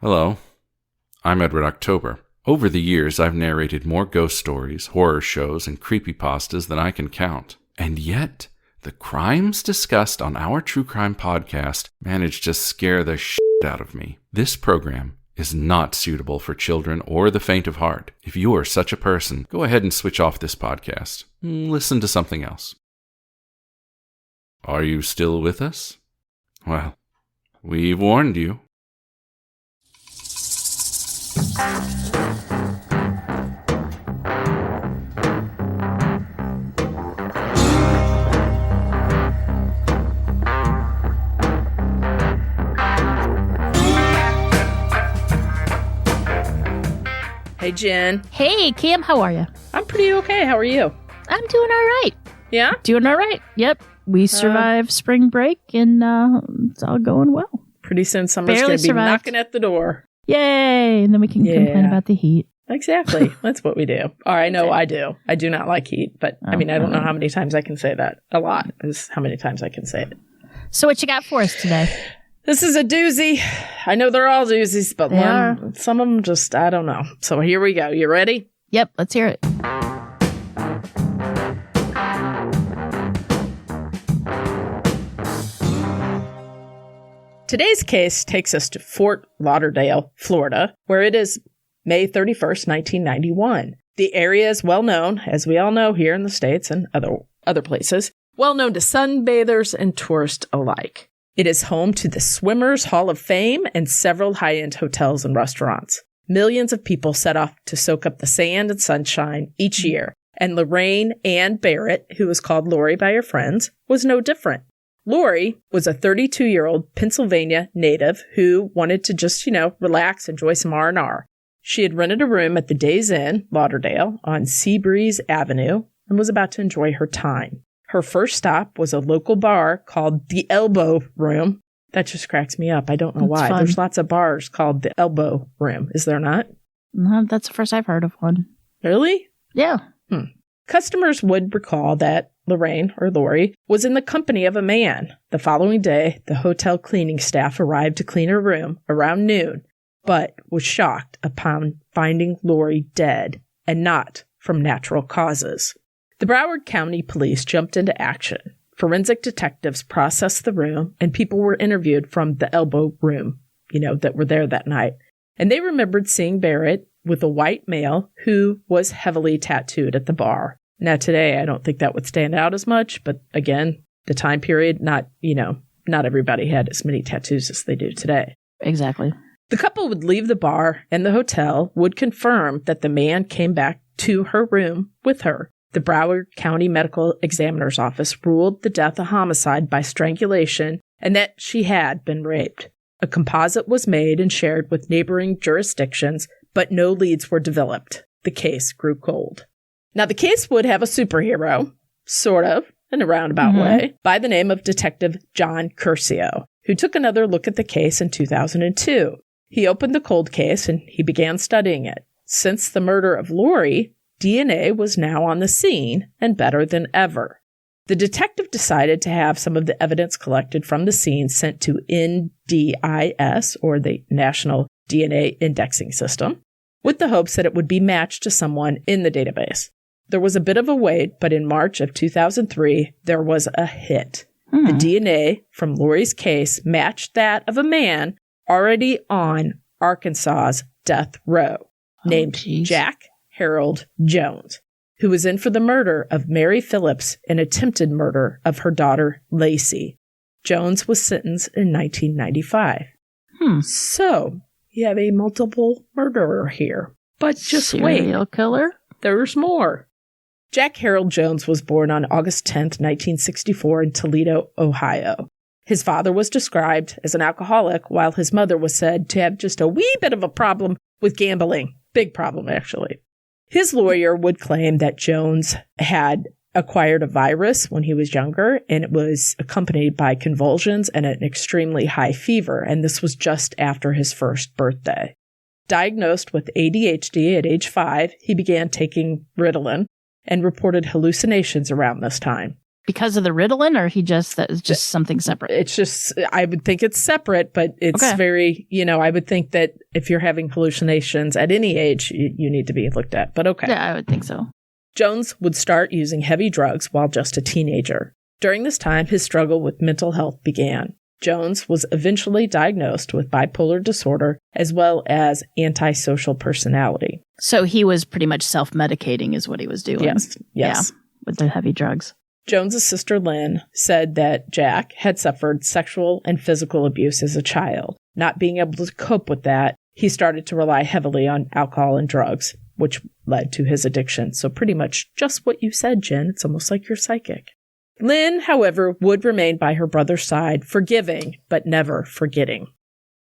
Hello, I'm Edward October. Over the years, I've narrated more ghost stories, horror shows, and creepypastas than I can count. And yet, the crimes discussed on our true crime podcast managed to scare the shit out of me. This program is not suitable for children or the faint of heart. If you are such a person, go ahead and switch off this podcast. Listen to something else. Are you still with us? Well, we've warned you. Hey, Jen. Hey, Kim, how are you? I'm pretty okay. How are you? I'm doing all right. Yeah? Doing all right. Yep. We survived spring break, and it's all going well. Pretty soon summer's going to be knocking at the door. Yay! And then we can complain about the heat. Exactly. That's what we do. Or I know I do. I do not like heat, but I don't know how many times I can say that. A lot is how many times I can say it. So what you got for us today? This is a doozy. I know they're all doozies, but some of them just, I don't know. So here we go. You ready? Yep, let's hear it. Today's case takes us to Fort Lauderdale, Florida, where it is May 31st, 1991. The area is well known, as we all know here in the States and other places, well known to sunbathers and tourists alike. It is home to the Swimmers Hall of Fame and several high-end hotels and restaurants. Millions of people set off to soak up the sand and sunshine each year, and Lorraine Anne Barrett, who was called Lori by her friends, was no different. Lori was a 32-year-old Pennsylvania native who wanted to just, relax, enjoy some R&R. She had rented a room at the Days Inn Lauderdale on Seabreeze Avenue and was about to enjoy her time. Her first stop was a local bar called the Elbow Room. That just cracks me up. I don't know why. Fun. There's lots of bars called the Elbow Room. Is there not? No, that's the first I've heard of one. Really? Yeah. Customers would recall that Lorraine, or Lori, was in the company of a man. The following day, the hotel cleaning staff arrived to clean her room around noon, but was shocked upon finding Lori dead and not from natural causes. The Broward County Police jumped into action. Forensic detectives processed the room, and people were interviewed from the Elbow Room, that were there that night. And they remembered seeing Barrett with a white male who was heavily tattooed at the bar. Now, today, I don't think that would stand out as much, but again, the time period, not everybody had as many tattoos as they do today. Exactly. The couple would leave the bar, and the hotel would confirm that the man came back to her room with her. The Broward County Medical Examiner's Office ruled the death a homicide by strangulation and that she had been raped. A composite was made and shared with neighboring jurisdictions, but no leads were developed. The case grew cold. Now, the case would have a superhero, sort of, in a roundabout way, by the name of Detective John Curcio, who took another look at the case in 2002. He opened the cold case and he began studying it. Since the murder of Lori, DNA was now on the scene and better than ever. The detective decided to have some of the evidence collected from the scene sent to NDIS, or the National DNA Indexing System, with the hopes that it would be matched to someone in the database. There was a bit of a wait, but in March of 2003, there was a hit. The DNA from Lori's case matched that of a man already on Arkansas's death row, named Jack Harold Jones, who was in for the murder of Mary Phillips and attempted murder of her daughter, Lacey. Jones was sentenced in 1995. So, you have a multiple murderer here. But just wait. Serial killer? There's more. Jack Harold Jones was born on August 10th, 1964 in Toledo, Ohio. His father was described as an alcoholic, while his mother was said to have just a wee bit of a problem with gambling. Big problem, actually. His lawyer would claim that Jones had acquired a virus when he was younger, and it was accompanied by convulsions and an extremely high fever, and this was just after his first birthday. Diagnosed with ADHD at age 5, he began taking Ritalin and reported hallucinations around this time. Because of the Ritalin, or that was just something separate? It's just, I would think it's separate, but it's very, I would think that if you're having hallucinations at any age, you need to be looked at. But okay. Yeah, I would think so. Jones would start using heavy drugs while just a teenager. During this time, his struggle with mental health began. Jones was eventually diagnosed with bipolar disorder as well as antisocial personality. So he was pretty much self-medicating is what he was doing. Yes. Yeah, with the heavy drugs. Jones's sister Lynn said that Jack had suffered sexual and physical abuse as a child. Not being able to cope with that, he started to rely heavily on alcohol and drugs, which led to his addiction. So pretty much just what you said, Jen. It's almost like you're psychic. Lynn, however, would remain by her brother's side, forgiving but never forgetting.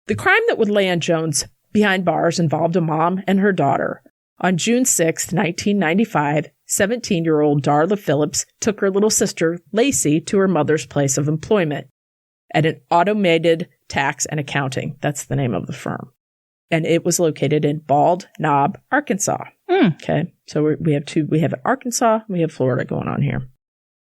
The crime that would land Jones behind bars involved a mom and her daughter. On June 6, 1995, 17-year-old Darla Phillips took her little sister, Lacey, to her mother's place of employment at an automated tax and accounting. That's the name of the firm. And it was located in Bald Knob, Arkansas. Okay, so we have Arkansas, we have Florida going on here.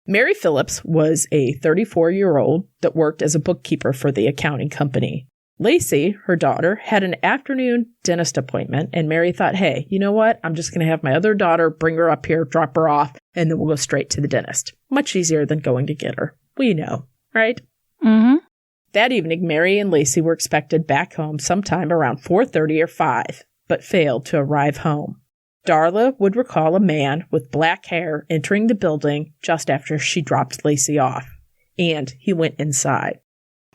Mary Phillips was a 34-year-old that worked as a bookkeeper for the accounting company. Lacey, her daughter, had an afternoon dentist appointment, and Mary thought, hey, you know what? I'm just going to have my other daughter bring her up here, drop her off, and then we'll go straight to the dentist. Much easier than going to get her. We know, right? Mm-hmm. That evening, Mary and Lacey were expected back home sometime around 4:30 or 5, but failed to arrive home. Darla would recall a man with black hair entering the building just after she dropped Lacey off, and he went inside.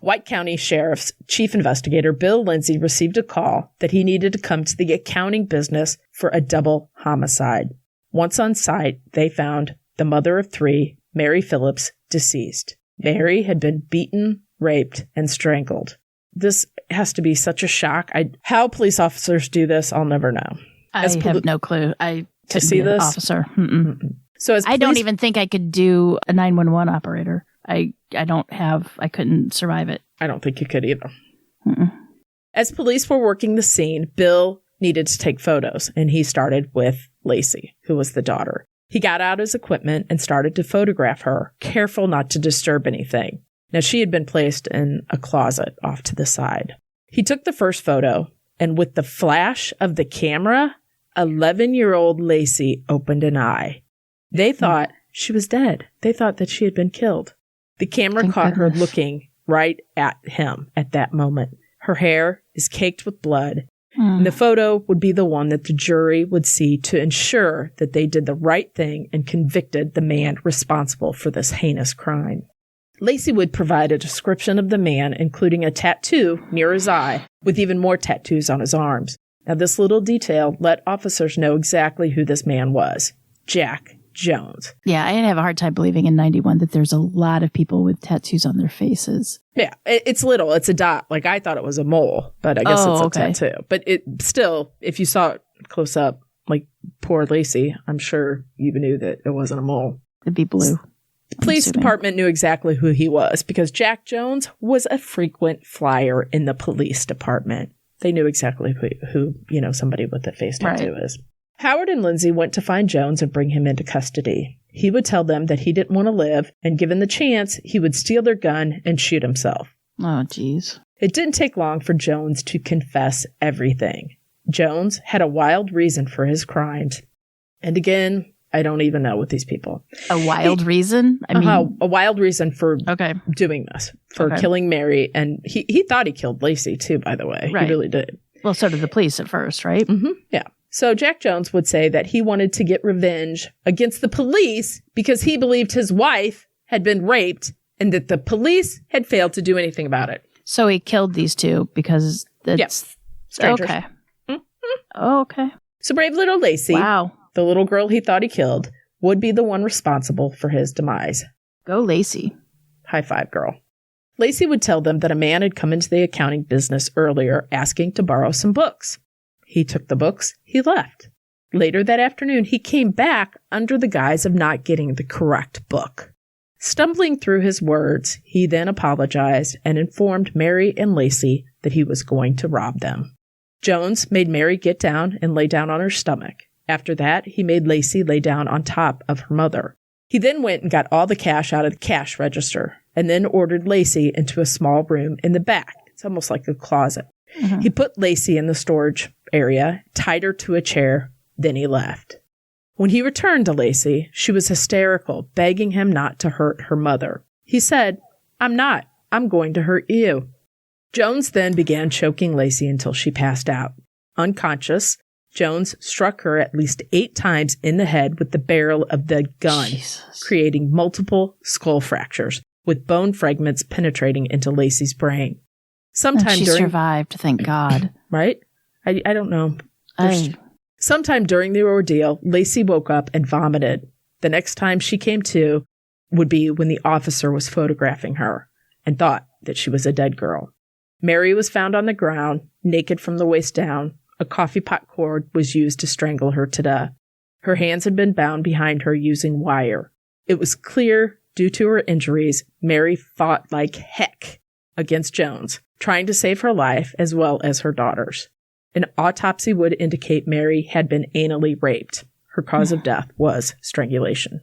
White County Sheriff's Chief Investigator Bill Lindsay received a call that he needed to come to the accounting business for a double homicide. Once on site, they found the mother of 3, Mary Phillips, deceased. Mary had been beaten, raped, and strangled. This has to be such a shock. How police officers do this, I'll never know. I have no clue. I to see this officer. Mm-mm. So I don't even think I could do a 911 operator. I couldn't survive it. I don't think you could either. Mm-mm. As police were working the scene, Bill needed to take photos, and he started with Lacey, who was the daughter. He got out his equipment and started to photograph her, careful not to disturb anything. Now, she had been placed in a closet off to the side. He took the first photo, and with the flash of the camera, 11-year-old Lacey opened an eye. They thought she was dead. They thought that she had been killed. The camera caught her looking right at him at that moment. Her hair is caked with blood. And the photo would be the one that the jury would see to ensure that they did the right thing and convicted the man responsible for this heinous crime. Lacey would provide a description of the man, including a tattoo near his eye, with even more tattoos on his arms. Now, this little detail let officers know exactly who this man was. Jack Jones. Yeah, I have a hard time believing in 91 that there's a lot of people with tattoos on their faces. Yeah, it's little. It's a dot. Like, I thought it was a mole, but I guess it's a tattoo. But it still, if you saw it close up, like poor Lacey, I'm sure you knew that it wasn't a mole. It'd be blue. The police department knew exactly who he was because Jack Jones was a frequent flyer in the police department. They knew exactly who somebody with a face tattoo is. Howard and Lindsay went to find Jones and bring him into custody. He would tell them that he didn't want to live, and given the chance, he would steal their gun and shoot himself. Oh, geez. It didn't take long for Jones to confess everything. Jones had a wild reason for his crimes. And again, I don't even know with these people. A wild reason? I mean, a wild reason for doing this, for killing Mary. And he thought he killed Lacey, too, by the way. Right. He really did. Well, so did the police at first, right? Mm-hmm. Yeah. So Jack Jones would say that he wanted to get revenge against the police because he believed his wife had been raped and that the police had failed to do anything about it. So he killed these two because yes, strangers. Okay. Mm-hmm. Okay. So brave little Lacey, the little girl he thought he killed, would be the one responsible for his demise. Go Lacey. High five, girl. Lacey would tell them that a man had come into the accounting business earlier asking to borrow some books. He took the books, he left. Later that afternoon, he came back under the guise of not getting the correct book. Stumbling through his words, he then apologized and informed Mary and Lacey that he was going to rob them. Jones made Mary get down and lay down on her stomach. After that, he made Lacey lay down on top of her mother. He then went and got all the cash out of the cash register and then ordered Lacey into a small room in the back. It's almost like a closet. Mhm. He put Lacey in the storage area, tied her to a chair, then he left. When he returned to Lacey, she was hysterical, begging him not to hurt her mother. He said, "I'm not. I'm going to hurt you." Jones then began choking Lacey until she passed out. Unconscious, Jones struck her at least 8 times in the head with the barrel of the gun, Jesus. creating multiple skull fractures, with bone fragments penetrating into Lacey's brain. And she survived, thank God. Right? I don't know. I- Sometime during the ordeal, Lacey woke up and vomited. The next time she came to would be when the officer was photographing her and thought that she was a dead girl. Mary was found on the ground, naked from the waist down. A coffee pot cord was used to strangle her to death. Her hands had been bound behind her using wire. It was clear, due to her injuries, Mary fought like heck against Jones, trying to save her life as well as her daughter's. An autopsy would indicate Mary had been anally raped. Her cause of death was strangulation.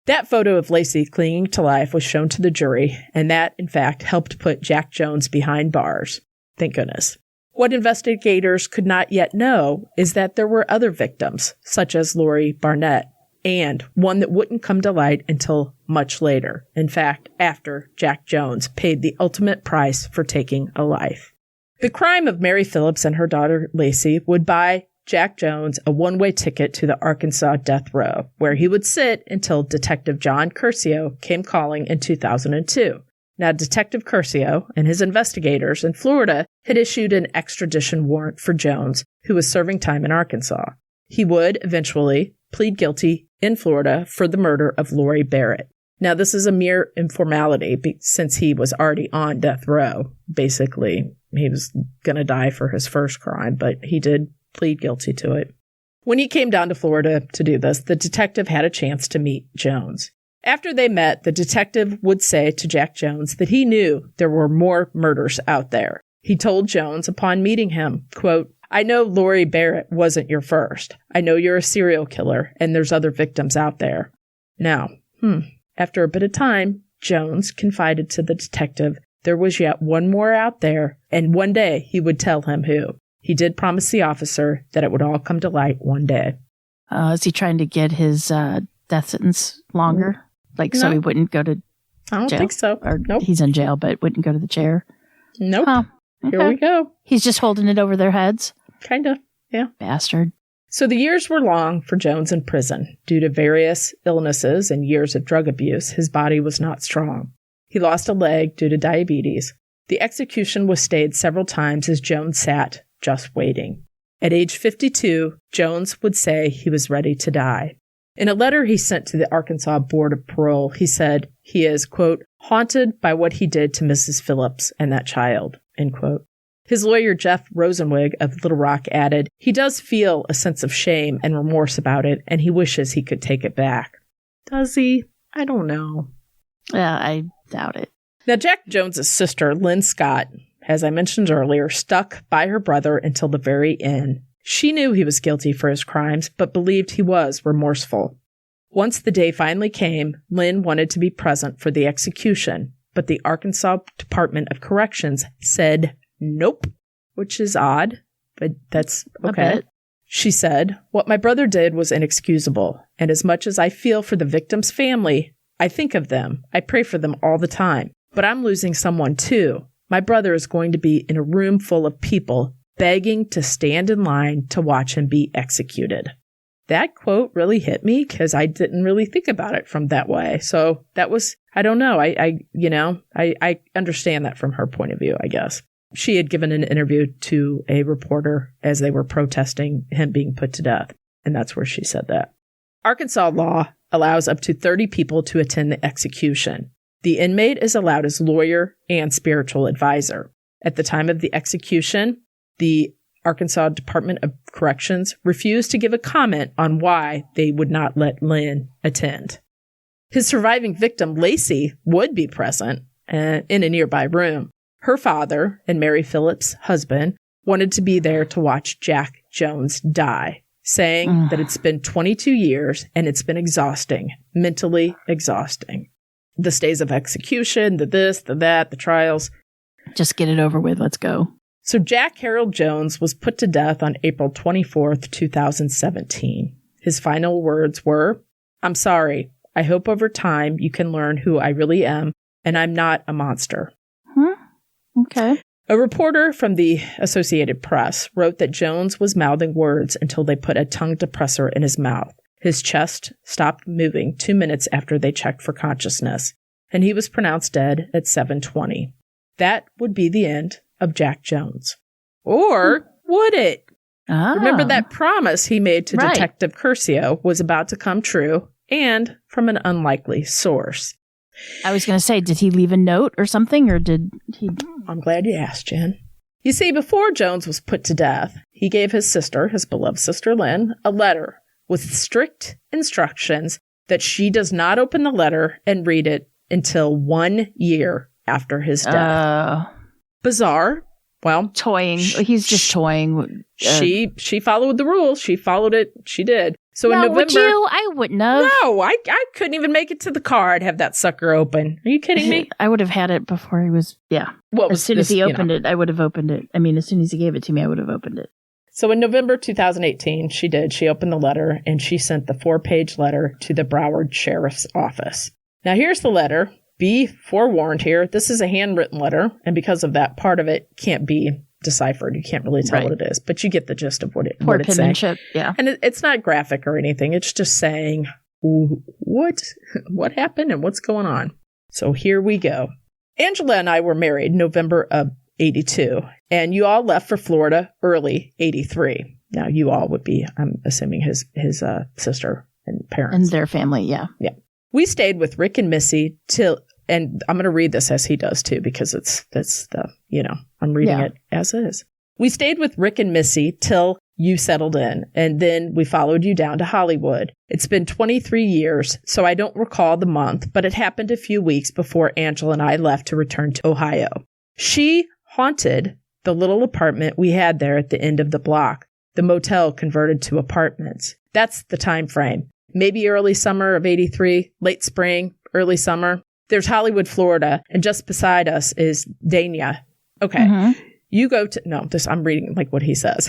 That photo of Lacey clinging to life was shown to the jury, and that, in fact, helped put Jack Jones behind bars. Thank goodness. What investigators could not yet know is that there were other victims, such as Lori Barnett, and one that wouldn't come to light until much later. In fact, after Jack Jones paid the ultimate price for taking a life. The crime of Mary Phillips and her daughter Lacey would buy Jack Jones a one-way ticket to the Arkansas death row, where he would sit until Detective John Curcio came calling in 2002. Now, Detective Curcio and his investigators in Florida had issued an extradition warrant for Jones, who was serving time in Arkansas. He would eventually plead guilty in Florida for the murder of Lori Barrett. Now, this is a mere informality since he was already on death row. Basically, he was going to die for his first crime, but he did plead guilty to it. When he came down to Florida to do this, the detective had a chance to meet Jones. After they met, the detective would say to Jack Jones that he knew there were more murders out there. He told Jones upon meeting him, quote, "I know Lori Barrett wasn't your first. I know you're a serial killer and there's other victims out there." Now, after a bit of time, Jones confided to the detective there was yet one more out there, and one day he would tell him who. He did promise the officer that it would all come to light one day. Is he trying to get his death sentence longer? So he wouldn't go to I don't jail? think so. Or Nope. he's in jail, but wouldn't go to the chair? Nope. Huh. Here Okay. we go. He's just holding it over their heads? Kind of. Yeah. Bastard. So the years were long for Jones in prison. Due to various illnesses and years of drug abuse, his body was not strong. He lost a leg due to diabetes. The execution was stayed several times as Jones sat just waiting. At age 52, Jones would say he was ready to die. In a letter he sent to the Arkansas Board of Parole, he said he is, quote, "haunted by what he did to Mrs. Phillips and that child," end quote. His lawyer, Jeff Rosenwig of Little Rock, added, he does feel a sense of shame and remorse about it, and he wishes he could take it back. Does he? I don't know. Yeah, I doubt it. Now, Jack Jones's sister, Lynn Scott, as I mentioned earlier, stuck by her brother until the very end. She knew he was guilty for his crimes, but believed he was remorseful. Once the day finally came, Lynn wanted to be present for the execution, but the Arkansas Department of Corrections said nope, which is odd, but that's okay. She said, "What my brother did was inexcusable, and as much as I feel for the victim's family, I think of them. I pray for them all the time. But I'm losing someone too. My brother is going to be in a room full of people begging to stand in line to watch him be executed." That quote really hit me because I didn't really think about it from that way. So that was, I don't know. I understand that from her point of view, I guess. She had given an interview to a reporter as they were protesting him being put to death. And that's where she said that. Arkansas law allows up to 30 people to attend the execution. The inmate is allowed his lawyer and spiritual advisor. At the time of the execution, the Arkansas Department of Corrections refused to give a comment on why they would not let Lynn attend. His surviving victim, Lacey, would be present in a nearby room. Her father and Mary Phillips' husband wanted to be there to watch Jack Jones die. saying that it's been 22 years and it's been exhausting, mentally exhausting. The stays of execution, the this, the that, the trials. Just get it over with. Let's go. So Jack Harold Jones was put to death on April 24th, 2017. His final words were, "I'm sorry. I hope over time you can learn who I really am, and I'm not a monster." Okay. A reporter from the Associated Press wrote that Jones was mouthing words until they put a tongue depressor in his mouth. His chest stopped moving 2 minutes after they checked for consciousness, and he was pronounced dead at 7:20. That would be the end of Jack Jones. Or would it? Remember that promise he made to Detective Curcio was about to come true, and from an unlikely source. I was going to say, did he leave a note or something, or did he... I'm glad you asked, Jen. You see, before Jones was put to death, he gave his sister, his beloved sister Lynn, a letter with strict instructions that she does not open the letter and read it until 1 year after his death. Bizarre. Well, toying. He's just toying. She followed the rules. She followed it. She did. So in November, would you? I wouldn't have. No, I couldn't even make it to the car. I'd have that sucker open. Are you kidding me? I would have had it before he was. Yeah. As soon as he opened it, I would have opened it. I mean, as soon as he gave it to me, I would have opened it. So in November 2018, she did. She opened the letter and she sent the 4-page letter to the Broward Sheriff's Office. Now here's the letter. Be forewarned here. This is a handwritten letter, and because of that, part of it can't be deciphered. You can't really tell what it is, but you get the gist of what it's saying. Yeah. And it's not graphic or anything. It's just saying what happened and what's going on. So here we go. Angela and I were married November of 82, and you all left for Florida early 83. Now you all would be, I'm assuming, his sister and parents. And their family, yeah. Yeah. We stayed with Rick and Missy till, and I'm going to read this as he does too, because that's the, I'm reading it as is. We stayed with Rick and Missy till you settled in, and then we followed you down to Hollywood. It's been 23 years, so I don't recall the month, but it happened a few weeks before Angela and I left to return to Ohio. She haunted the little apartment we had there at the end of the block. The motel converted to apartments. That's the time frame. Maybe early summer of 83, late spring, early summer. There's Hollywood, Florida, and just beside us is Dania. Okay. Mm-hmm. You go to, I'm reading like what he says.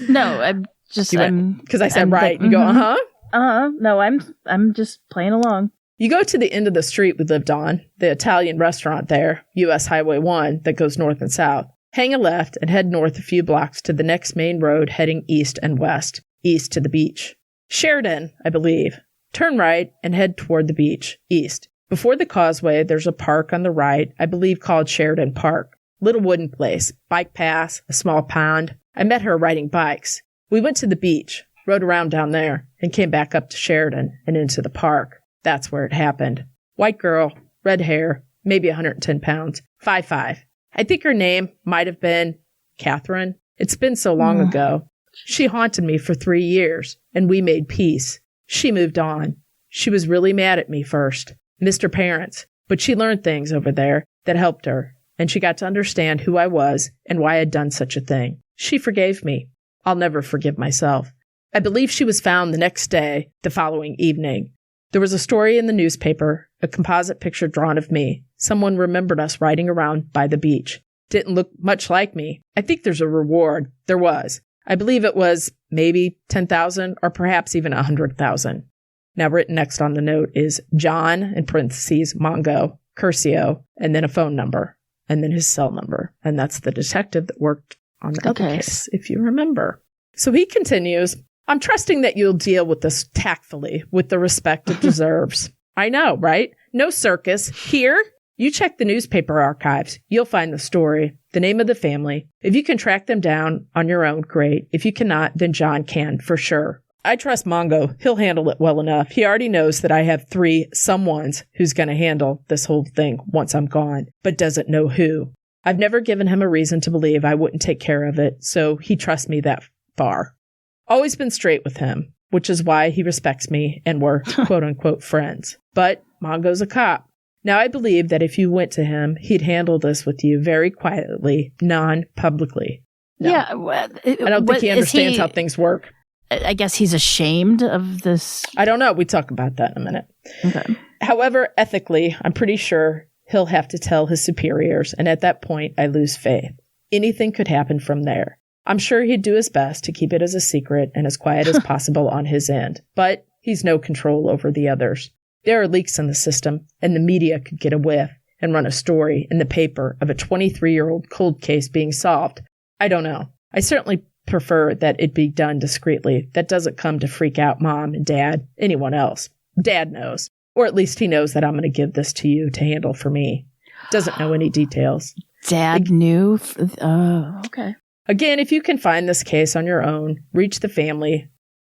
No, I'm just, because I said right. You go, No, I'm just playing along. You go to the end of the street we lived on, the Italian restaurant there, US Highway 1, that goes north and south. Hang a left and head north a few blocks to the next main road heading east and west, east to the beach. Sheridan, I believe. Turn right and head toward the beach, east. Before the causeway, there's a park on the right, I believe called Sheridan Park. Little wooden place, bike path, a small pond. I met her riding bikes. We went to the beach, rode around down there, and came back up to Sheridan and into the park. That's where it happened. White girl, red hair, maybe 110 pounds, 5'5". I think her name might have been Catherine. It's been so long ago. She haunted me for 3 years, and we made peace. She moved on. She was really mad at me first, missed her parents, but she learned things over there that helped her, and she got to understand who I was and why I'd done such a thing. She forgave me. I'll never forgive myself. I believe she was found the next day, the following evening. There was a story in the newspaper, a composite picture drawn of me. Someone remembered us riding around by the beach. Didn't look much like me. I think there's a reward. There was. I believe it was maybe 10,000 or perhaps even 100,000. Now written next on the note is John, in parentheses, Mongo, Curcio, and then a phone number, and then his cell number. And that's the detective that worked on the other case, if you remember. So he continues, I'm trusting that you'll deal with this tactfully, with the respect it deserves. I know, right? No circus. Here, you check the newspaper archives. You'll find the story, the name of the family. If you can track them down on your own, great. If you cannot, then John can, for sure. I trust Mongo. He'll handle it well enough. He already knows that I have 3 someones who's going to handle this whole thing once I'm gone, but doesn't know who. I've never given him a reason to believe I wouldn't take care of it, so he trusts me that far. Always been straight with him, which is why he respects me and we're quote-unquote friends. But Mongo's a cop. Now, I believe that if you went to him, he'd handle this with you very quietly, non-publicly. No. Yeah. I don't think he understands how things work. I guess he's ashamed of this. I don't know. We talk about that in a minute. Okay. However, ethically, I'm pretty sure he'll have to tell his superiors, and at that point, I lose faith. Anything could happen from there. I'm sure he'd do his best to keep it as a secret and as quiet as possible on his end, but he's no control over the others. There are leaks in the system, and the media could get a whiff and run a story in the paper of a 23-year-old cold case being solved. I don't know. I certainly prefer that it be done discreetly. That doesn't come to freak out Mom and Dad, anyone else. Dad knows. Or at least he knows that I'm going to give this to you to handle for me. Doesn't know any details. Dad knew? Okay. Again, if you can find this case on your own, reach the family.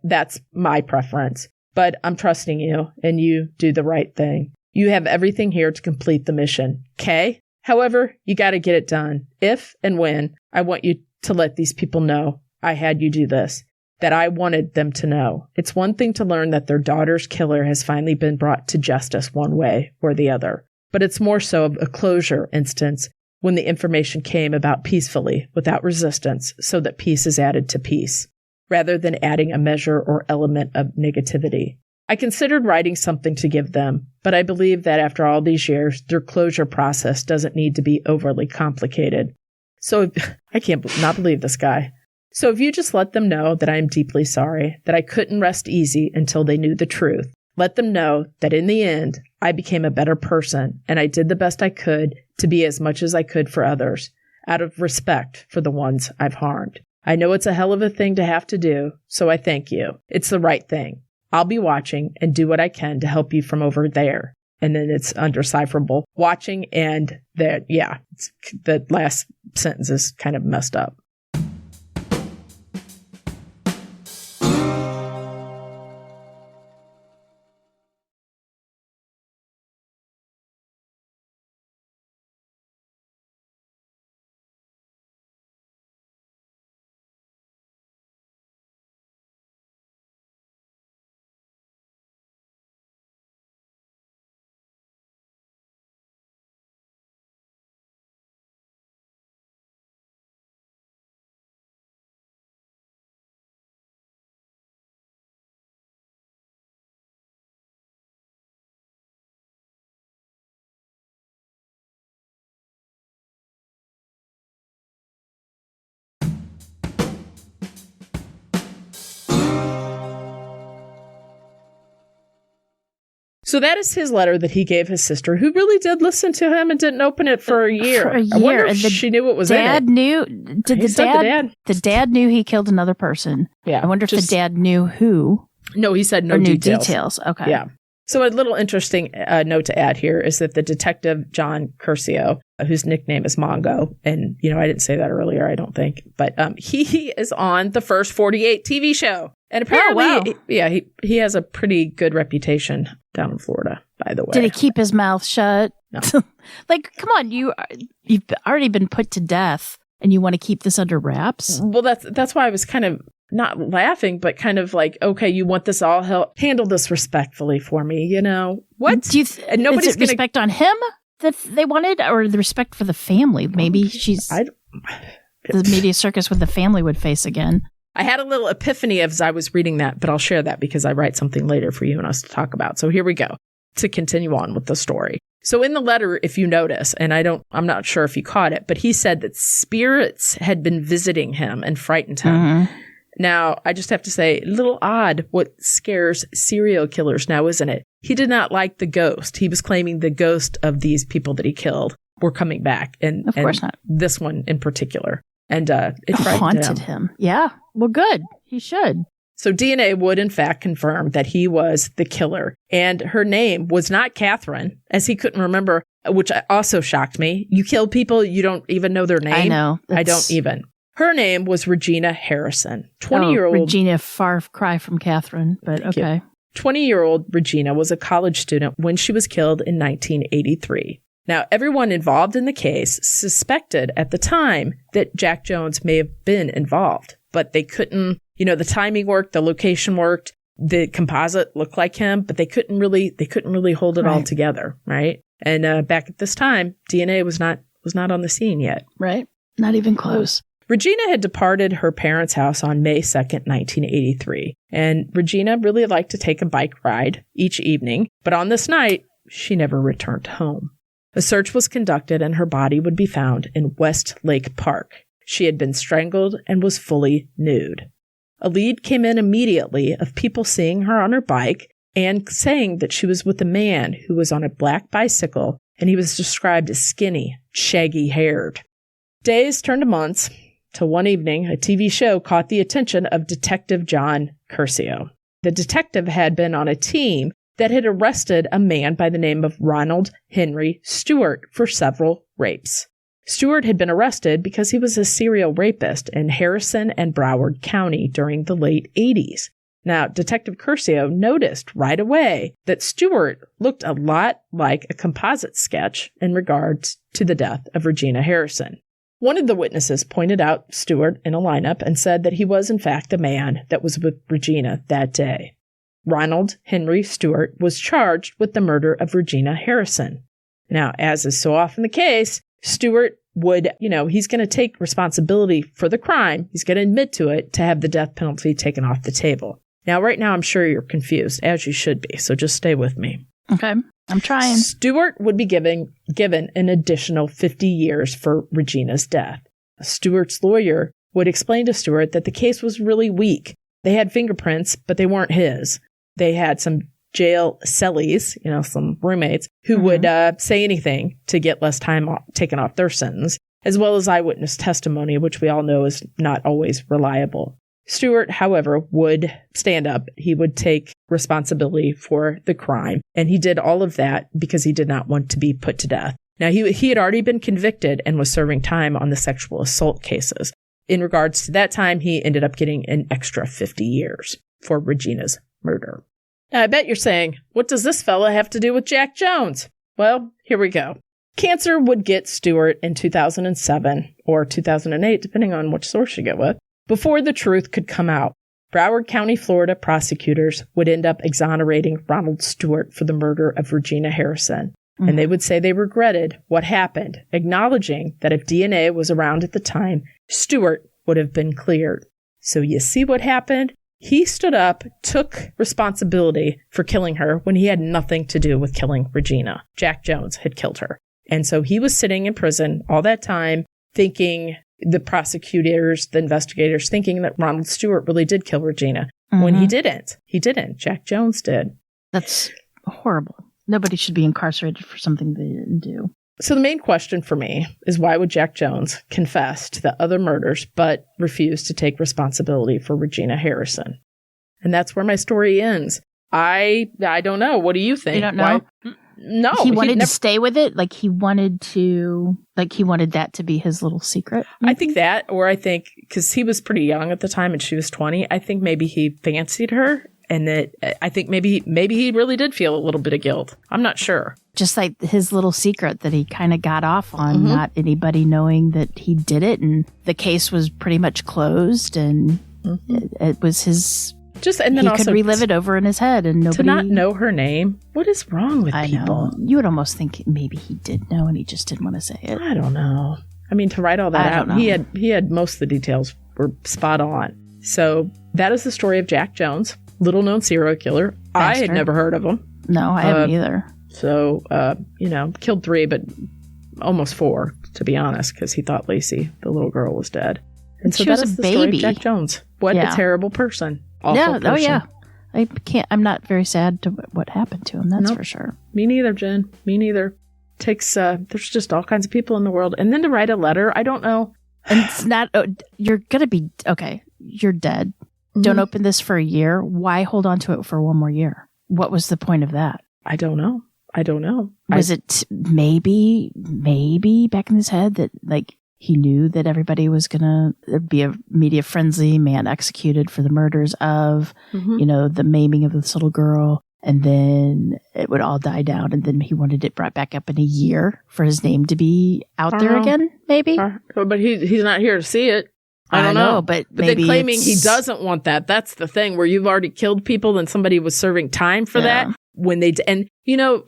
That's my preference. But I'm trusting you, and you do the right thing. You have everything here to complete the mission. Okay? However, you got to get it done. If and when, I want you to let these people know I had you do this, that I wanted them to know. It's one thing to learn that their daughter's killer has finally been brought to justice one way or the other, but it's more so of a closure instance when the information came about peacefully, without resistance, so that peace is added to peace, rather than adding a measure or element of negativity. I considered writing something to give them, but I believe that after all these years, their closure process doesn't need to be overly complicated. So I can't not believe this guy. So if you just let them know that I am deeply sorry, that I couldn't rest easy until they knew the truth, let them know that in the end, I became a better person and I did the best I could to be as much as I could for others, out of respect for the ones I've harmed. I know it's a hell of a thing to have to do, so I thank you. It's the right thing. I'll be watching and do what I can to help you from over there. And then it's undecipherable. Watching and that, the last sentence is kind of messed up. So that is his letter that he gave his sister, who really did listen to him and didn't open it for a year. I wonder if she knew what was in it. Dad knew. Did the dad knew he killed another person? Yeah. I wonder if the dad knew who. No, he said no details. Okay. Yeah. So a little interesting note to add here is that the detective, John Curcio, whose nickname is Mongo, and, I didn't say that earlier, I don't think, but he is on the First 48 TV show. And apparently, he has a pretty good reputation down in Florida, by the way. Did he keep his mouth shut? No. Come on, you've already been put to death, and you want to keep this under wraps? Well, that's why I was kind of not laughing, but kind of like, okay, you want this all handle this respectfully for me, What? Do you and nobody's is it respect on him that they wanted, or the respect for the family? Maybe the media circus with the family would face again. I had a little epiphany as I was reading that, but I'll share that because I write something later for you and us to talk about. So here we go to continue on with the story. So in the letter, if you notice, and I'm not sure if you caught it, but he said that spirits had been visiting him and frightened him. Mm-hmm. Now, I just have to say, a little odd what scares serial killers now, isn't it? He did not like the ghost. He was claiming the ghost of these people that he killed were coming back. And of course not. This one in particular. And it haunted him. Yeah. Well, good. He should. So DNA would, in fact, confirm that he was the killer. And her name was not Catherine, as he couldn't remember, which also shocked me. You kill people, you don't even know their name? I know. I don't even. Her name was Regina Harrison, 20-year-old. Regina, far cry from Catherine, but okay. 20-year-old Regina was a college student when she was killed in 1983. Now, everyone involved in the case suspected at the time that Jack Jones may have been involved, but they couldn't, the timing worked, the location worked, the composite looked like him, but they couldn't really hold it all together, right? And back at this time, DNA was not on the scene yet. Right. Not even close. Regina had departed her parents' house on May 2nd, 1983, and Regina really liked to take a bike ride each evening, but on this night, she never returned home. A search was conducted and her body would be found in West Lake Park. She had been strangled and was fully nude. A lead came in immediately of people seeing her on her bike and saying that she was with a man who was on a black bicycle, and he was described as skinny, shaggy-haired. Days turned to months, till one evening a TV show caught the attention of Detective John Curcio. The detective had been on a team that had arrested a man by the name of Ronald Henry Stewart for several rapes. Stewart had been arrested because he was a serial rapist in Harrison and Broward County during the late 80s. Now, Detective Curcio noticed right away that Stewart looked a lot like a composite sketch in regards to the death of Regina Harrison. One of the witnesses pointed out Stewart in a lineup and said that he was in fact the man that was with Regina that day. Ronald Henry Stewart was charged with the murder of Regina Harrison. Now, as is so often the case, Stewart would, he's going to take responsibility for the crime. He's going to admit to it to have the death penalty taken off the table. Now, right now, I'm sure you're confused, as you should be, so just stay with me. Okay, I'm trying. Stewart would be given an additional 50 years for Regina's death. Stewart's lawyer would explain to Stewart that the case was really weak. They had fingerprints, but they weren't his. They had some jail cellies, some roommates, who would say anything to get less time taken off their sentence, as well as eyewitness testimony, which we all know is not always reliable. Stewart, however, would stand up. He would take responsibility for the crime, and he did all of that because he did not want to be put to death. Now, he had already been convicted and was serving time on the sexual assault cases. In regards to that time, he ended up getting an extra 50 years for Regina's murder. Now, I bet you're saying, what does this fella have to do with Jack Jones? Well, here we go. Cancer would get Stewart in 2007 or 2008, depending on which source you get with, before the truth could come out. Broward County, Florida prosecutors would end up exonerating Ronald Stewart for the murder of Regina Harrison. And they would say they regretted what happened, acknowledging that if DNA was around at the time, Stewart would have been cleared. So you see what happened? He stood up, took responsibility for killing her when he had nothing to do with killing Regina. Jack Jones had killed her. And so he was sitting in prison all that time thinking, the prosecutors, the investigators, thinking that Ronald Stewart really did kill Regina, when he didn't. He didn't. Jack Jones did. That's horrible. Nobody should be incarcerated for something they didn't do. So the main question for me is, why would Jack Jones confess to the other murders but refuse to take responsibility for Regina Harrison? And that's where my story ends. I don't know. What do you think? You don't know? No. He wanted to stay with it? He wanted that to be his little secret? I think that, or I think, because he was pretty young at the time and she was 20, I think maybe he fancied her. And that I think maybe he really did feel a little bit of guilt. I'm not sure. Just like his little secret that he kind of got off on, not anybody knowing that he did it. And the case was pretty much closed. And it was his... and then he could relive it over in his head. And nobody... To not know her name? What is wrong with people? Know. You would almost think maybe he did know and he just didn't want to say it. I don't know. I mean, to write all that out, he had most of the details were spot on. So that is the story of Jack Jones. Little known serial killer. Bastard. I had never heard of him. No, I haven't either. So, killed 3, but almost 4, to be honest, because he thought Lacey, the little girl, was dead. And so that is the story of Jack Jones. What a terrible person. Awful person. Oh yeah. I'm not very sad to what happened to him, that's for sure. Me neither, Jen. Me neither. There's just all kinds of people in the world. And then to write a letter, I don't know. And it's not, you're going to be, okay, you're dead. Don't open this for a year. Why hold on to it for one more year? What was the point of that? I don't know. Was it maybe back in his head that he knew that everybody was going to be a media frenzy, man executed for the murders of, the maiming of this little girl. And then it would all die down. And then he wanted it brought back up in a year for his name to be out there again, maybe. But he's not here to see it. I don't know, but then claiming he doesn't want that. That's the thing, where you've already killed people and somebody was serving time for that. When and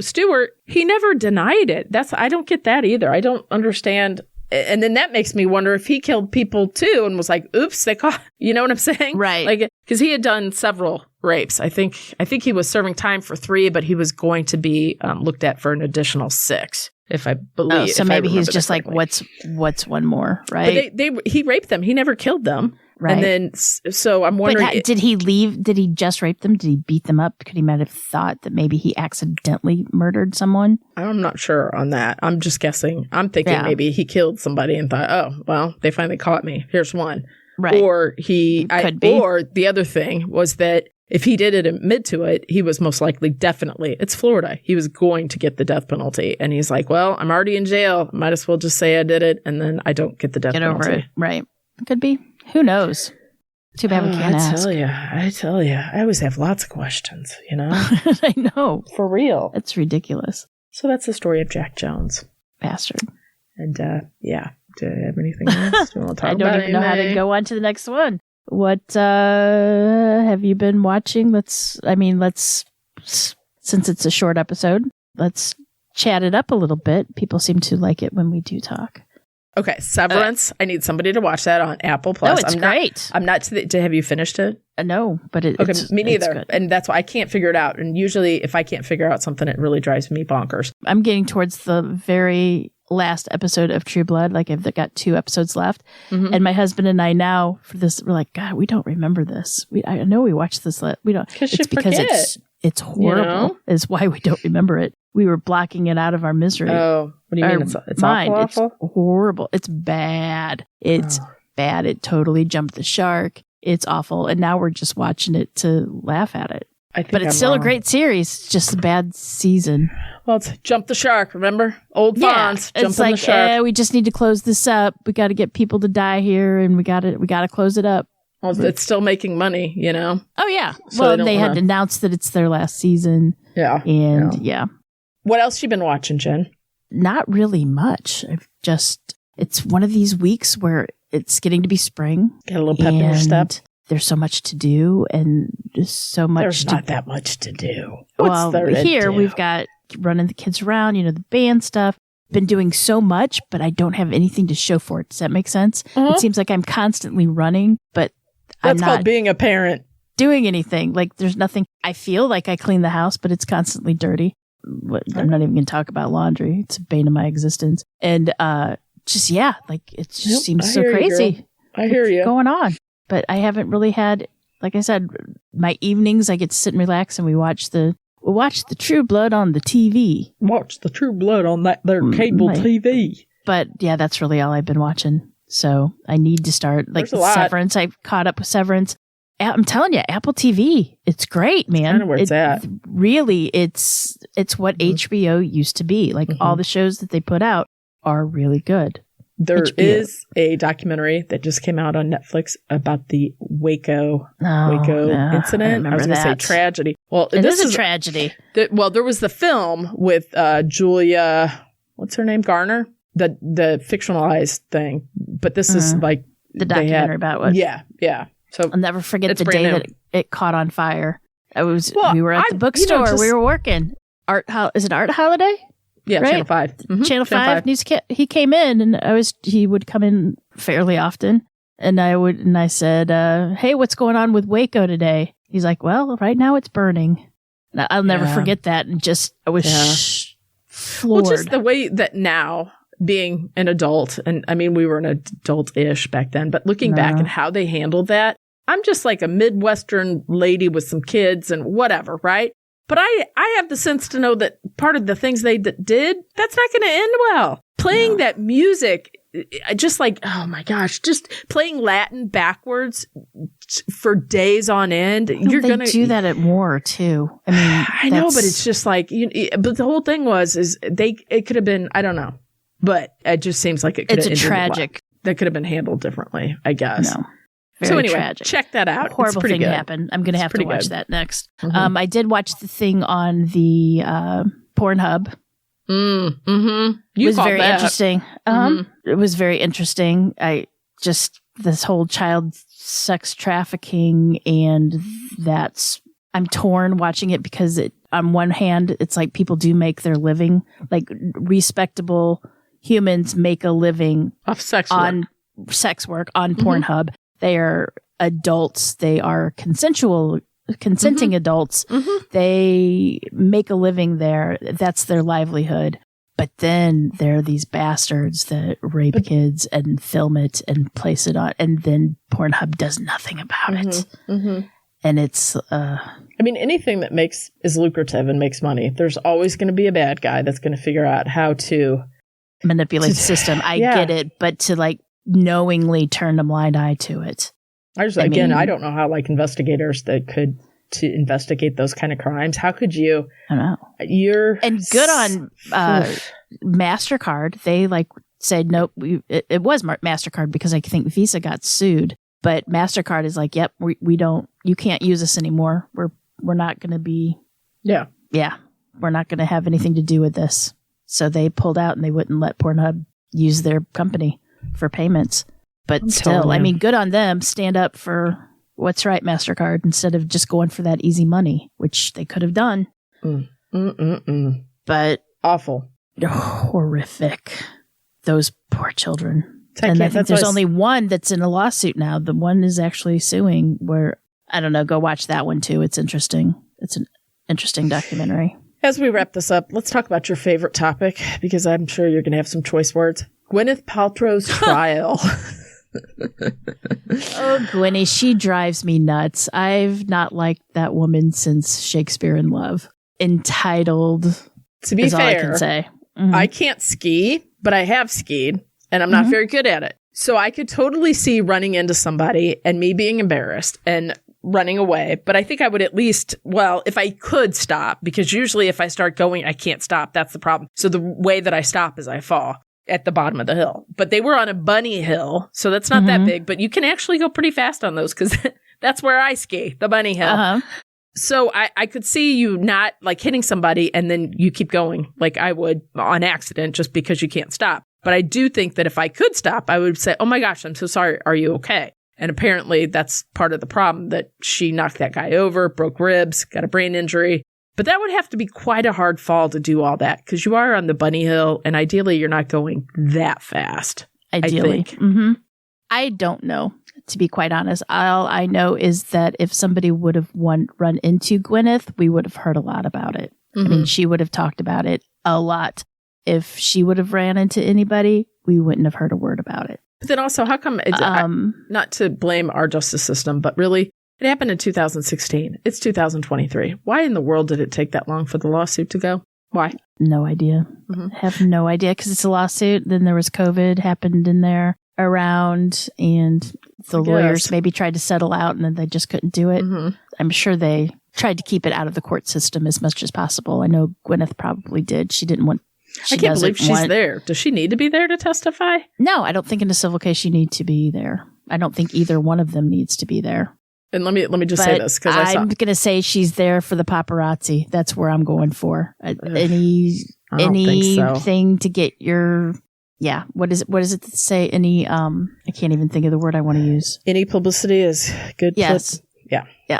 Stewart, he never denied it. I don't get that either. I don't understand. And then that makes me wonder if he killed people too and was like, oops, they caught, you know what I'm saying? Right. Like, because he had done several rapes. I think he was serving time for 3, but he was going to be looked at for an additional 6, if I believe. So maybe he's just like, what's one more, right? But he raped them. He never killed them. Right. And then, so I'm wondering. But did he leave? Did he just rape them? Did he beat them up? Could he might have thought that maybe he accidentally murdered someone? I'm not sure on that. I'm just guessing. I'm thinking maybe he killed somebody and thought, oh, well, they finally caught me. Here's one. Right. Or Could be. Or the other thing was that if he did admit to it, he was most likely definitely, it's Florida. He was going to get the death penalty. And he's like, well, I'm already in jail. Might as well just say I did it. And then I don't get the death penalty. Get over it. Right. Could be. Who knows? Too bad we can't ask. I tell you. I always have lots of questions, you know? I know. For real. It's ridiculous. So that's the story of Jack Jones. Bastard. And, yeah. Do you have anything else? Do you want to talk I don't even know how to go on to the next one. What have you been watching? Let's since it's a short episode, let's chat it up a little bit. People seem to like it when we do talk. Okay, Severance. I need somebody to watch that on Apple Plus. No, it's great. I'm not have you finished it? No, but me neither. And that's why I can't figure it out. And usually if I can't figure out something, it really drives me bonkers. I'm getting towards the very last episode of True Blood. Like I've got 2 episodes left. Mm-hmm. And my husband and I now for this, we're like, God, we don't remember this. I know we watched this. We don't. It's because it's horrible. You know? Is why we don't remember it. We were blocking it out of our misery. Oh, what do you mean? It's mind. Awful? It's horrible. It's bad. It's bad. It totally jumped the shark. It's awful. And now we're just watching it to laugh at it. But it's still a great series. It's just a bad season. Well, it's jump the shark, remember? Old Fonz, jumping the shark. We just need to close this up. We got to get people to die here, and we got to close it up. Well, it's still making money, you know? Oh, yeah. So they had announced that it's their last season. Yeah. And, yeah. What else you been watching, Jen? Not really much. It's one of these weeks where it's getting to be spring. Get a little pep in your step. There's so much to do and just so much. There's not that much to do. Well, here we've got running the kids around, the band stuff. Been doing so much, but I don't have anything to show for it. Does that make sense? It seems like I'm constantly running, but I'm not called being a parent. Doing anything. Like there's nothing. I feel like I clean the house, but it's constantly dirty. I'm not even going to talk about laundry. It's a bane of my existence. And it just seems so crazy. I hear you. Going on. But I haven't really had, like I said, my evenings I get to sit and relax and we watch the True Blood on the TV. Watch the True Blood on their cable TV. But yeah, that's really all I've been watching. So I need to start Severance. I've caught up with Severance. I'm telling you, Apple TV, it's great, man. Kind of where it's at. Really, it's what HBO used to be. Like all the shows that they put out are really good. There is a documentary that just came out on Netflix about the Waco incident. I was going to say tragedy. Well, this is a tragedy. There was the film with Julia, what's her name, Garner, the fictionalized thing. But this is like the documentary about what? Yeah. So I'll never forget the day that it caught on fire. We were at the bookstore. We were working. Is it Art Holiday? Yeah, right? Channel 5. Mm-hmm. Channel 5. He came in, and he would come in fairly often, and I said, "Hey, what's going on with Waco today?" He's like, "Well, right now it's burning." And I'll never forget that, and I was floored. Well, just the way that now, being an adult, and I mean, we were an adult-ish back then, but looking back and how they handled that, I'm just like a Midwestern lady with some kids and whatever, right? But I have the sense to know that part of the things they did, that's not going to end well. Playing that music, just like, oh my gosh, just playing Latin backwards for days on end. You're going to do that at war too. I mean, I know, but it's just like, but the whole thing it could have been, I don't know, but it just seems like it could have been tragic. That could have been handled differently, I guess. No. So anyway, tragic. Check that out. Horrible thing happened. I'm going to have to watch that next. I did watch the thing on the Pornhub. It was very interesting. It was very interesting. This whole child sex trafficking, and I'm torn watching it because on one hand, it's like people do make their living, like respectable humans make a living off sex work on Pornhub. They are adults. They are consenting adults. They make a living there. That's their livelihood. But then there are these bastards that rape kids and film it and place it on, and then Pornhub does nothing about it. And it's I mean, anything that is lucrative and makes money, there's always going to be a bad guy that's going to figure out how to manipulate the system. I get it, but to like knowingly turn a blind eye to it. I don't know how like investigators that could to investigate those kind of crimes. How could you? I don't know. And good on MasterCard. They like said nope. It was MasterCard because I think Visa got sued, but MasterCard is like, yep, we don't. You can't use us anymore. We're not going to be. Yeah. We're not going to have anything to do with this. So they pulled out and they wouldn't let Pornhub use their company for payments. But still, I mean, good on them. Stand up for what's right, MasterCard, instead of just going for that easy money, which they could have done. But awful. Horrific. Those poor children. And I think there's only one that's in a lawsuit now. The one is actually suing where, I don't know, go watch that one too. It's interesting. It's an interesting documentary. As we wrap this up, let's talk about your favorite topic, because I'm sure you're going to have some choice words. Gwyneth Paltrow's trial. Oh, Gwynny, she drives me nuts. I've not liked that woman since Shakespeare in Love. Entitled, to be fair, all I can say. I can't ski, but I have skied, and I'm not very good at it. So I could totally see running into somebody and me being embarrassed and running away. But I think I would at least, if I could stop, because usually if I start going, I can't stop. That's the problem. So the way that I stop is I fall at the bottom of the hill. But they were on a bunny hill, so that's not that big. But you can actually go pretty fast on those, because that's where I ski, the bunny hill. So I could see you not like hitting somebody and then you keep going like I would on accident just because you can't stop. But I do think that if I could stop, I would say, oh my gosh, I'm so sorry. Are you okay? And apparently that's part of the problem, that she knocked that guy over, broke ribs, got a brain injury. But that would have to be quite a hard fall to do all that, because you are on the bunny hill and ideally you're not going that fast. Ideally. I don't know, to be quite honest. All I know is that if somebody would have run into Gwyneth, we would have heard a lot about it. I mean, she would have talked about it a lot. If she would have ran into anybody, we wouldn't have heard a word about it. But then also, how come, not to blame our justice system, but really, it happened in 2016. It's 2023. Why in the world did it take that long for the lawsuit to go? Why? No idea. I have no idea, because it's a lawsuit. Then there was COVID happened in there around, and the lawyers maybe tried to settle out, and then they just couldn't do it. I'm sure they tried to keep it out of the court system as much as possible. I know Gwyneth probably did. She didn't want. I can't believe she's there. Does she need to be there to testify? No, I don't think in a civil case you need to be there. I don't think either one of them needs to be there. And let me just say this, because I'm going to say she's there for the paparazzi. That's where I'm going for. Anything to get your, what does it say? I can't even think of the word I want to use. Any publicity is good. Yes.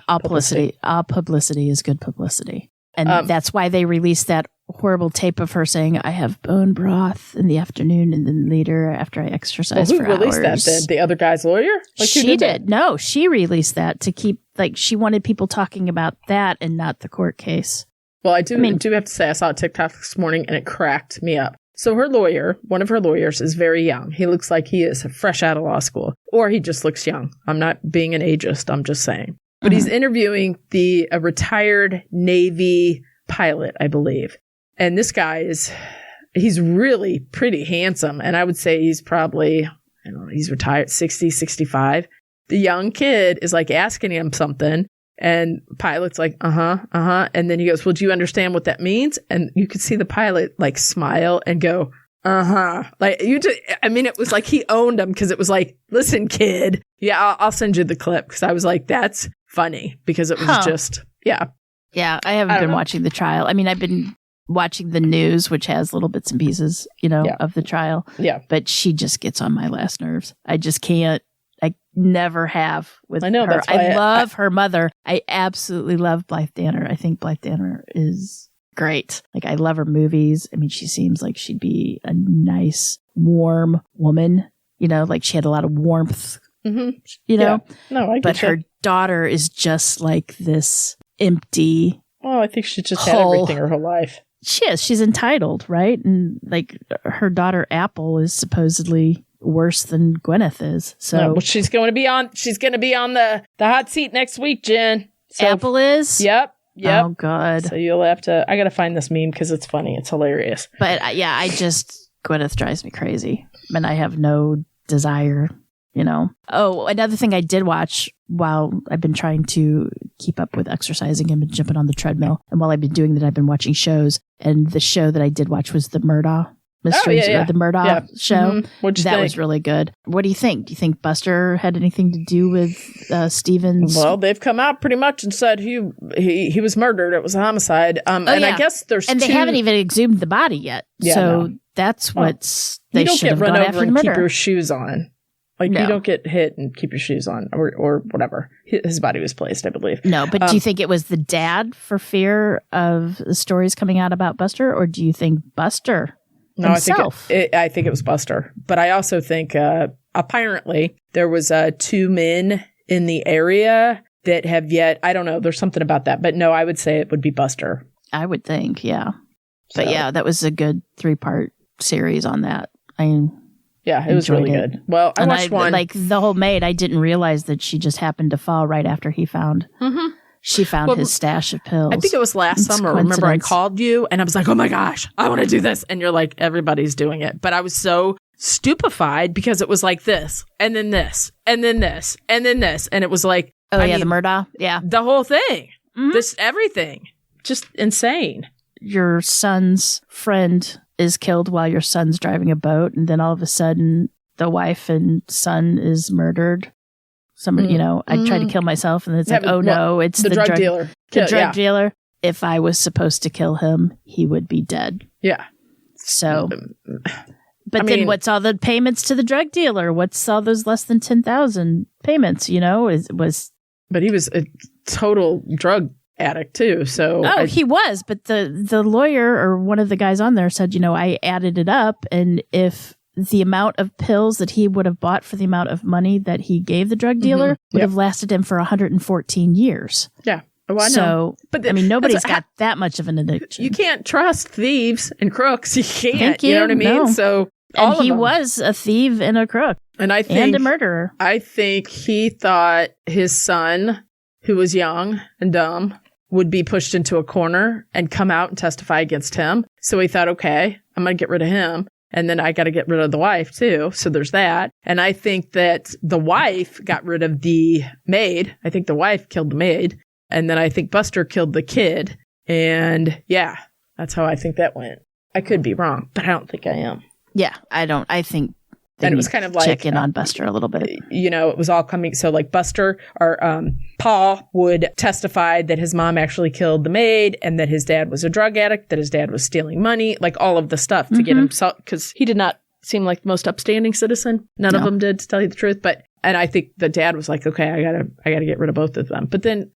All publicity is good publicity. And that's why they released that horrible tape of her saying, I have bone broth in the afternoon, and then later after I exercise for hours. Who released that then? The other guy's lawyer? Like, she did. No, she released that to keep, she wanted people talking about that and not the court case. Well, I do have to say, I saw a TikTok this morning and it cracked me up. So her lawyer, one of her lawyers, is very young. He looks like he is fresh out of law school, or he just looks young. I'm not being an ageist. I'm just saying. But he's interviewing a retired Navy pilot, I believe. And this guy he's really pretty handsome. And I would say he's probably, I don't know, he's retired 60, 65. The young kid is like asking him something. And pilot's like, And then he goes, well, do you understand what that means? And you could see the pilot like smile and go, Like it was like he owned him, because it was like, listen, kid. Yeah, I'll send you the clip, because I was like, that's funny, because it was just, Yeah, I haven't been watching the trial. I mean, I've been watching the news, which has little bits and pieces, of the trial. Yeah. But she just gets on my last nerves. I just can't. I never have with her. That's why I love her mother. I absolutely love Blythe Danner. I think Blythe Danner is great. Like, I love her movies. I mean, she seems like she'd be a nice, warm woman. You know, like she had a lot of warmth, you know? Yeah. No, I get But her daughter is just like this empty. Oh, I think she just had everything her whole life. She is. She's entitled, right? And like her daughter Apple is supposedly worse than Gwyneth is. So well, she's going to be on the hot seat next week, Jen. So, Apple is? Yep. Oh, God. So you'll have to, I got to find this meme because it's funny. It's hilarious. But Gwyneth drives me crazy. And I have no desire, you know. Oh, another thing I did watch while I've been trying to keep up with exercising and been jumping on the treadmill. And while I've been doing that, I've been watching shows. And the show that I did watch was the Murdaugh Mysteries, or the Murdaugh show. Mm-hmm. That was really good. What do you think? Do you think Buster had anything to do with Stevens? Well, they've come out pretty much and said he was murdered. It was a homicide. I guess there's they haven't even exhumed the body yet. Yeah, so that's what's they should have gone after the and murder. keep your shoes on. Like, you don't get hit and keep your shoes on or whatever. His body was placed, I believe. No, but do you think it was the dad for fear of the stories coming out about Buster, or do you think Buster himself? I think it was Buster. But I also think apparently there was 2 men in the area that have yet, I don't know, there's something about that. But no, I would say it would be Buster. I would think, yeah. But yeah, that was a good 3-part series on that. It was really good. Well, I watched one. Like the whole maid, I didn't realize that she just happened to fall right after he found. Mm-hmm. She found his stash of pills. I think it was last summer. Remember, I called you and I was like, "Oh my gosh, I want to do this!" And you're like, "Everybody's doing it," but I was so stupefied because it was like this, and then this, and then this, and then this, and it was like, the Murdaugh, the whole thing, this everything, just insane. Your son's friend is killed while your son's driving a boat, and then all of a sudden the wife and son is murdered. Somebody, I tried to kill myself, and it's like, no, it's the drug dealer. The drug dealer. If I was supposed to kill him, he would be dead. Yeah. So, but then what's all the payments to the drug dealer? What's all those less than 10,000 payments? But he was a total drug addict too. So he was, but the lawyer or one of the guys on there said, I added it up, and if the amount of pills that he would have bought for the amount of money that he gave the drug dealer would have lasted him for 114 years. Yeah. Oh, I know. But nobody's got that much of an addiction. You can't trust thieves and crooks. You can't. Thank you. You know what I mean? No. So and he was a thief and a crook, and a murderer. I think he thought his son, who was young and dumb, would be pushed into a corner and come out and testify against him. So he thought, okay, I'm going to get rid of him. And then I got to get rid of the wife too. So there's that. And I think that the wife got rid of the maid. I think the wife killed the maid. And then I think Buster killed the kid. And yeah, that's how I think that went. I could be wrong, but I don't think I am. Yeah, I don't. I think and it was kind of like check in on Buster a little bit. It was all coming. So like Buster or Paul would testify that his mom actually killed the maid, and that his dad was a drug addict, that his dad was stealing money, like all of the stuff to get himself, because he did not seem like the most upstanding citizen. None of them did, to tell you the truth. And I think the dad was like, okay, I gotta get rid of both of them. But then,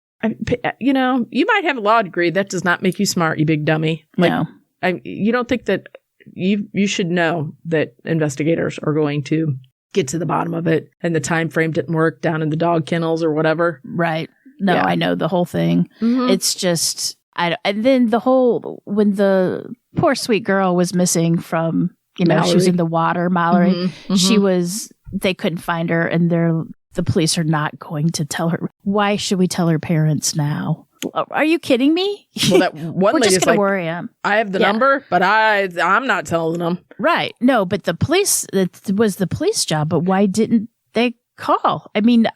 you might have a law degree. That does not make you smart, you big dummy. No. You don't think that you should know that investigators are going to get to the bottom of it, and the time frame didn't work down in the dog kennels or whatever. Right. No, I know the whole thing. Mm-hmm. It's just, and then when the poor sweet girl was missing from, Mallory. She was in the water, Mallory. Mm-hmm. They couldn't find her, and the police are not going to tell her. Why should we tell her parents now? Are you kidding me? Well, that one We're lady's just going to like, worry him. I have the number, but I'm not telling them. Right. No, but the police, it was the police job, but why didn't they call? I mean,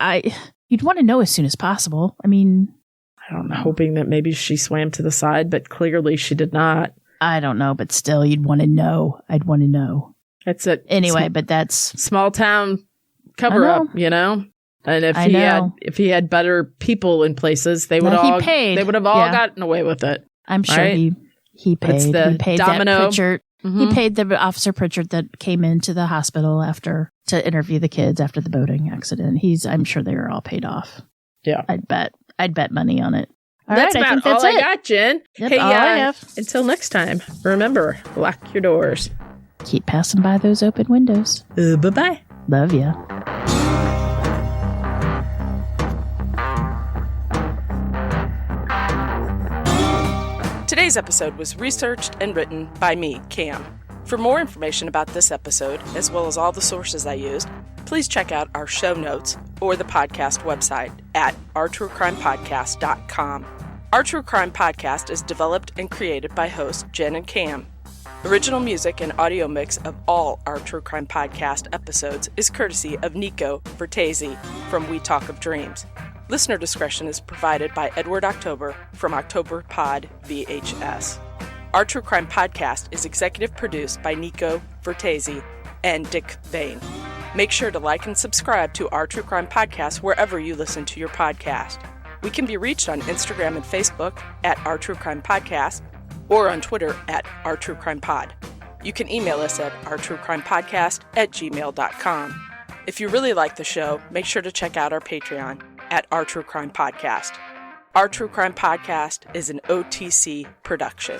you'd want to know as soon as possible. I mean, I don't know. Hoping that maybe she swam to the side, but clearly she did not. I don't know, but still, you'd want to know. I'd want to know. That's it. Anyway, but that's small town cover up, And if he had better people in places, they would all have gotten away with it. I'm sure he paid. He paid Domino. That Pritchard. Mm-hmm. He paid the officer Pritchard that came into the hospital to interview the kids after the boating accident. I'm sure they were all paid off. Yeah, I'd bet money on it. All that's right, I about think that's all it. I got, Jen. Yep, Hey, all I have. until next time, remember, lock your doors. Keep passing by those open windows. Bye-bye. Love ya. Today's episode was researched and written by me, Cam. For more information about this episode, as well as all the sources I used, please check out our show notes or the podcast website at ourtruecrimepodcast.com. Our True Crime Podcast is developed and created by hosts Jen and Cam. Original music and audio mix of all our True Crime Podcast episodes is courtesy of Nico Vertesi from We Talk of Dreams. Listener discretion is provided by Edward October from October Pod VHS. Our True Crime Podcast is executive produced by Nico Vertesi and Dick Vane. Make sure to like and subscribe to Our True Crime Podcast wherever you listen to your podcast. We can be reached on Instagram and Facebook at Our True Crime Podcast or on Twitter at Our True Crime Pod. You can email us at ourtruecrimepodcast@gmail.com. If you really like the show, make sure to check out our Patreon at Our True Crime Podcast. Our True Crime Podcast is an OTC production.